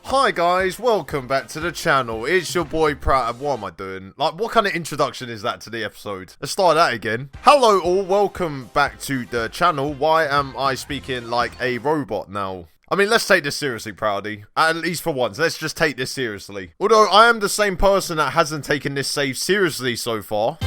Hi guys, welcome back to the channel. It's your boy Proud. What am I doing? Like, what kind of introduction is that to the episode? Let's start that again. Hello all, welcome back to the channel. Why am I speaking like a robot now? I mean, let's take this seriously, Proudy. At least for once, let's just take this seriously. Although, I am the same person that hasn't taken this save seriously so far.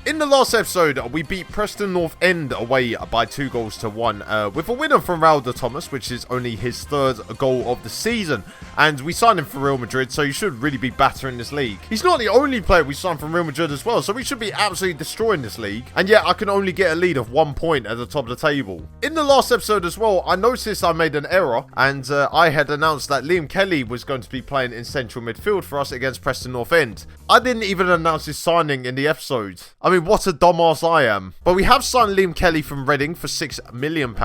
In the last episode, we beat Preston North End away by 2-1 with a winner from Roundup Thomas, which is only his third goal of the season. And we signed him for Real Madrid, so he should really be battering this league. He's not the only player we signed from Real Madrid as well, so we should be absolutely destroying this league. And yet, I can only get a lead of 1 point at the top of the table. In the last episode as well, I noticed I made an error, and I had announced that Liam Kelly was going to be playing in central midfield for us against Preston North End. I didn't even announce his signing in the episode. I mean, what a dumbass I am. But we have signed Liam Kelly from Reading for £6 million.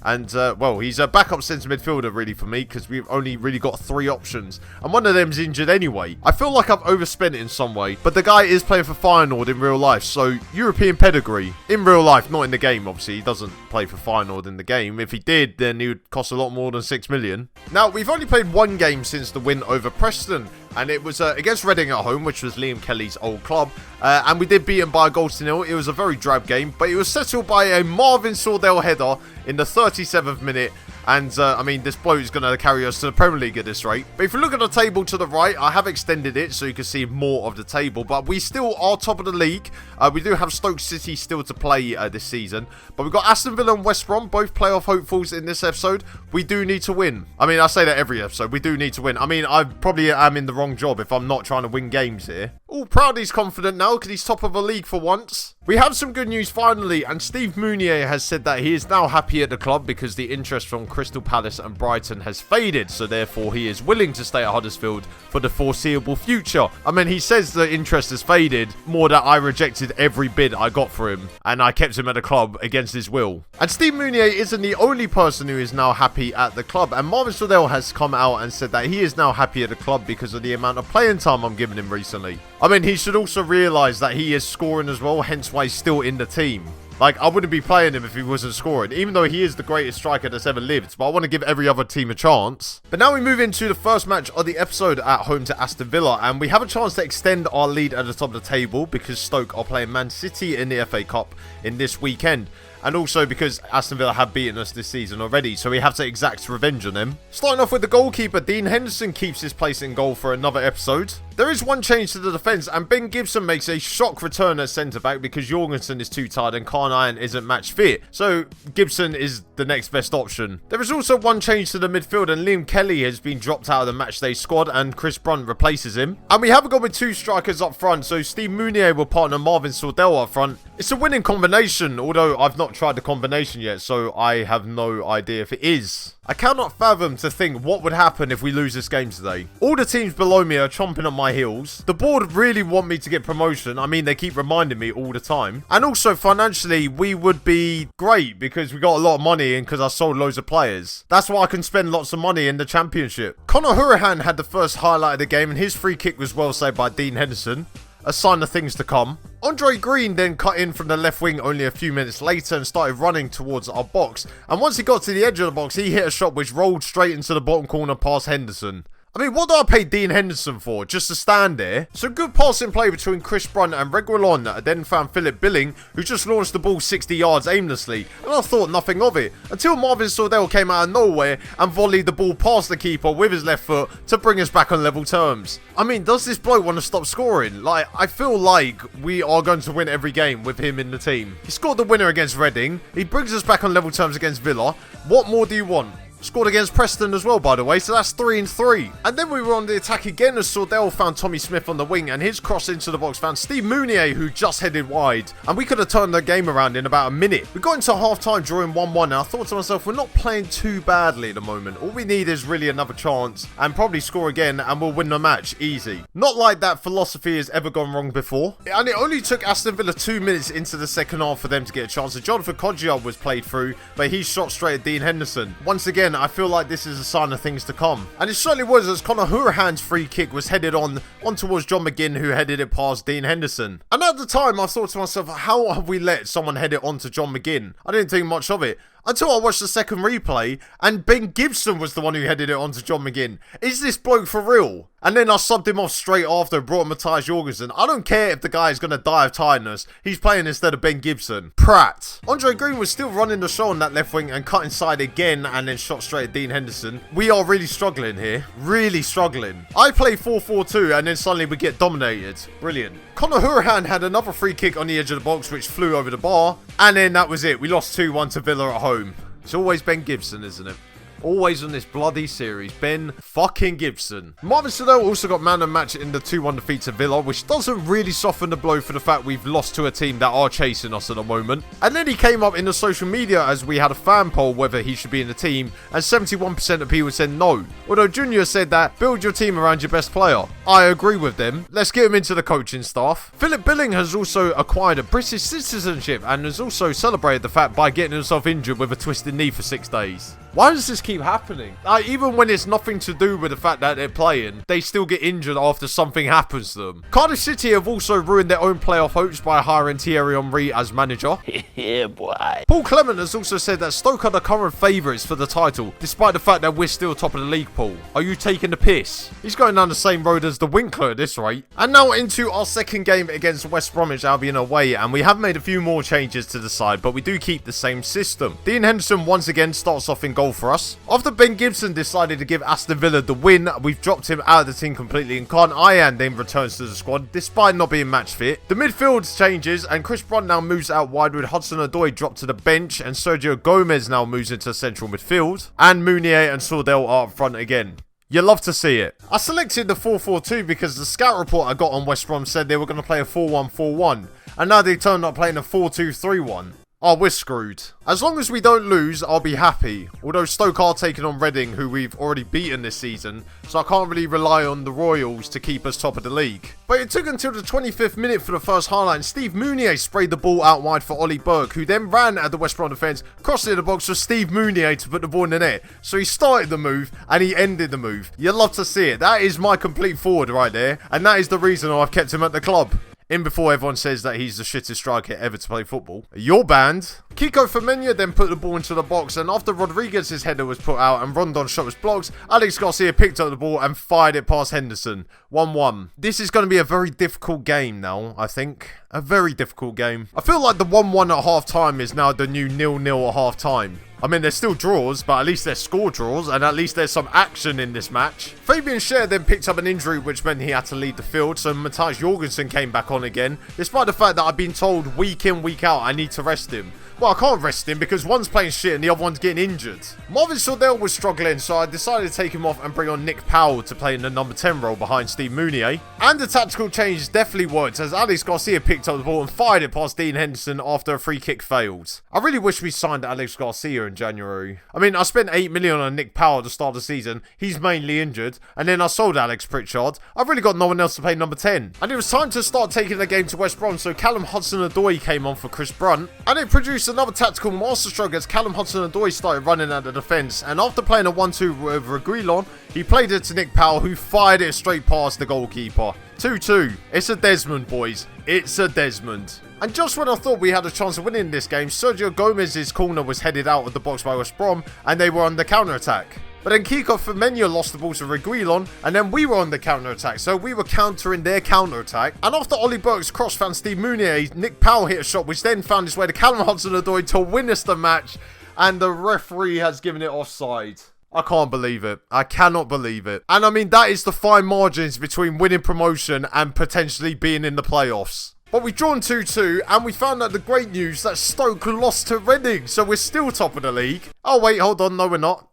And, well, he's a backup centre midfielder, really, for me, because we've only really got 3 options. And one of them's injured anyway. I feel like I've overspent it in some way. But the guy is playing for Feyenoord in real life, so European pedigree. In real life, not in the game, obviously. He doesn't play for Feyenoord in the game. If he did, then he would cost a lot more than £6 million. Now, we've only played 1 game since the win over Preston. And it was against Reading at home, which was Liam Kelly's old club. And we did beat him by a goal to 0. It was a very drab game, but it was settled by a Marvin Sordell header in the 37th minute. And, I mean, this bloke is going to carry us to the Premier League at this rate. But if you look at the table to the right, I have extended it so you can see more of the table. But we still are top of the league. We do have Stoke City still to play this season. But we've got Aston Villa and West Brom, both playoff hopefuls in this episode. We do need to win. I mean, I say that every episode. We do need to win. I mean, I probably am in the wrong job if I'm not trying to win games here. Oh, Proudy's confident now because he's top of the league for once. We have some good news finally, and Steve Mounier has said that he is now happy at the club because the interest from Crystal Palace and Brighton has faded, so therefore he is willing to stay at Huddersfield for the foreseeable future. I mean, he says the interest has faded, more that I rejected every bid I got for him, and I kept him at the club against his will. And Steve Mounier isn't the only person who is now happy at the club, and Marvin Sordell has come out and said that he is now happy at the club because of the amount of playing time I'm giving him recently. I mean, he should also realise that he is scoring as well, hence why he's still in the team. Like, I wouldn't be playing him if he wasn't scoring, even though he is the greatest striker that's ever lived, but I want to give every other team a chance. But now we move into the first match of the episode at home to Aston Villa, and we have a chance to extend our lead at the top of the table because Stoke are playing Man City in the FA Cup in this weekend. And also because Aston Villa have beaten us this season already, so we have to exact revenge on them. Starting off with the goalkeeper, Dean Henderson keeps his place in goal for another episode. There is one change to the defence, and Ben Gibson makes a shock return at centre-back because Jorgensen is too tired and Carnine isn't match fit. So Gibson is the next best option. There is also one change to the midfield, and Liam Kelly has been dropped out of the matchday squad and Chris Brunt replaces him. And we haven't gone with 2 strikers up front, so Steve Mounier will partner Marvin Sordell up front. It's a winning combination, although I've not tried the combination yet, so I have no idea if it is. I cannot fathom to think what would happen if we lose this game today. All the teams below me are chomping on my heels. The board really want me to get promotion. I mean, they keep reminding me all the time. And also, financially, we would be great because we got a lot of money and because I sold loads of players. That's why I can spend lots of money in the championship. Conor Hourihane had the first highlight of the game and his free kick was well saved by Dean Henderson. A sign of things to come. Andre Green then cut in from the left wing only a few minutes later and started running towards our box. And once he got to the edge of the box, he hit a shot which rolled straight into the bottom corner past Henderson. I mean, what do I pay Dean Henderson for? Just to stand there? So good passing play between Chris Brunt and Reguilon then found Philip Billing, who just launched the ball 60 yards aimlessly, and I thought nothing of it, until Marvin Sordell came out of nowhere and volleyed the ball past the keeper with his left foot to bring us back on level terms. I mean, does this bloke want to stop scoring? Like, I feel like we are going to win every game with him in the team. He scored the winner against Reading, he brings us back on level terms against Villa. What more do you want? Scored against Preston as well, by the way, so that's 3-3. And then we were on the attack again as Sordell found Tommy Smith on the wing, and his cross into the box found Steve Mounier, who just headed wide. And we could have turned the game around in about a minute. We got into half-time drawing 1-1, and I thought to myself, we're not playing too badly at the moment. All we need is really another chance, and probably score again, and we'll win the match easy. Not like that philosophy has ever gone wrong before. And it only took Aston Villa 2 minutes into the second half for them to get a chance. And Jonathan Kodjia was played through, but he shot straight at Dean Henderson. Once again, I feel like this is a sign of things to come. And it certainly was, as Conor Hourihane's free kick was headed on towards John McGinn, who headed it past Dean Henderson. And at the time, I thought to myself, how have we let someone head it on to John McGinn? I didn't think much of it. until I watched the second replay and Ben Gibson was the one who headed it on to John McGinn. Is this bloke for real? And then I subbed him off straight after and brought Matthias Jorgensen. I don't care if the guy is going to die of tiredness. He's playing instead of Ben Gibson. Pratt. Andre Green was still running the show on that left wing and cut inside again and then shot straight at Dean Henderson. We are really struggling here. Really struggling. I play 4-4-2 and then suddenly we get dominated. Brilliant. Conor Hourihane had another free kick on the edge of the box which flew over the bar. And then that was it. We lost 2-1 to Villa at home. It's always Ben Gibson, isn't it? Always on this bloody series, Ben fucking Gibson. Marvin Siddell also got man of the match in the 2-1 defeat to Villa, which doesn't really soften the blow for the fact we've lost to a team that are chasing us at the moment. And then he came up in the social media as we had a fan poll whether he should be in the team, and 71% of people said no. Although Junior said that, build your team around your best player. I agree with them. Let's get him into the coaching staff. Philip Billing has also acquired a British citizenship and has also celebrated the fact by getting himself injured with a twisted knee for 6 days. Why does this keep happening? Even when it's nothing to do with the fact that they're playing, they still get injured after something happens to them. Cardiff City have also ruined their own playoff hopes by hiring Thierry Henry as manager. Yeah, boy. Paul Clement has also said that Stoke are the current favourites for the title, despite the fact that we're still top of the league pool. Are you taking the piss? He's going down the same road as the Winkler at this rate. And now into our second game against West Bromwich Albion away, and we have made a few more changes to the side, but we do keep the same system. Dean Henderson once again starts off in goal for us. After Ben Gibson decided to give Aston Villa the win, we've dropped him out of the team completely, and Khan Ayan then returns to the squad despite not being match fit. The midfield changes and Chris Brunt now moves out wide with Hudson-Odoi dropped to the bench, and Sergio Gomez now moves into central midfield, and Mounier and Sordell are up front again. You love to see it. I selected the 4-4-2 because the scout report I got on West Brom said they were going to play a 4-1-4-1, and now they turned up playing a 4-2-3-1. Oh, we're screwed. As long as we don't lose, I'll be happy. Although Stoke are taking on Reading, who we've already beaten this season, so I can't really rely on the Royals to keep us top of the league. But it took until the 25th minute for the first highlight, and Steve Mounier sprayed the ball out wide for Ollie Burke, who then ran at the West Brom defence, crossed it in the box for Steve Mounier to put the ball in the net. So he started the move, and he ended the move. You love to see it. That is my complete forward right there, and that is the reason I've kept him at the club. In before everyone says that he's the shittest striker ever to play football. You're banned. Kiko Femenia then put the ball into the box, and after Rodriguez's header was put out and Rondon's shot was blocked, Alex Garcia picked up the ball and fired it past Henderson. 1-1. This is going to be a very difficult game now, I think. A very difficult game. I feel like the 1-1 at half-time is now the new 0-0 at half-time. I mean, there's still draws, but at least there's score draws, and at least there's some action in this match. Fabian Schär then picked up an injury, which meant he had to leave the field, so Matthias Jorgensen came back on again, despite the fact that I've been told week in, week out, I need to rest him. Well, I can't rest him because one's playing shit and the other one's getting injured. Marvin Sordell was struggling, so I decided to take him off and bring on Nick Powell to play in the number 10 role behind Steve Mounier. And the tactical change definitely worked, as Alex Garcia picked up the ball and fired it past Dean Henderson after a free kick failed. I really wish we signed Alex Garcia in January. I mean, I spent 8 million on Nick Powell at the start of the season. He's mainly injured. And then I sold Alex Pritchard. I've really got no one else to play number 10. And it was time to start taking the game to West Brom, so Callum Hudson-Odoi came on for Chris Brunt. And it produced another tactical masterstroke as Callum Hudson-Odoi started running at the defence. And after playing a 1-2 with Reguilon, he played it to Nick Powell, who fired it straight past the goalkeeper. 2-2. It's a Desmond, boys. It's a Desmond. And just when I thought we had a chance of winning this game, Sergio Gomez's corner was headed out of the box by West Brom, and they were on the counter-attack. But then Kiko Femenia lost the ball to Reguilon, and then we were on the counter-attack, so we were countering their counter-attack. And after Ollie Burke's cross found Steve Mounier, Nick Powell hit a shot, which then found his way to Callum Hudson-Odoi to win us the match, and the referee has given it offside. I can't believe it. I cannot believe it. And I mean, that is the fine margins between winning promotion and potentially being in the playoffs. But we've drawn 2-2, and we found out the great news that Stoke lost to Reading, so we're still top of the league. Oh wait, hold on, no we're not.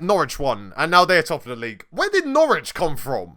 Norwich won, and now they're top of the league. Where did Norwich come from?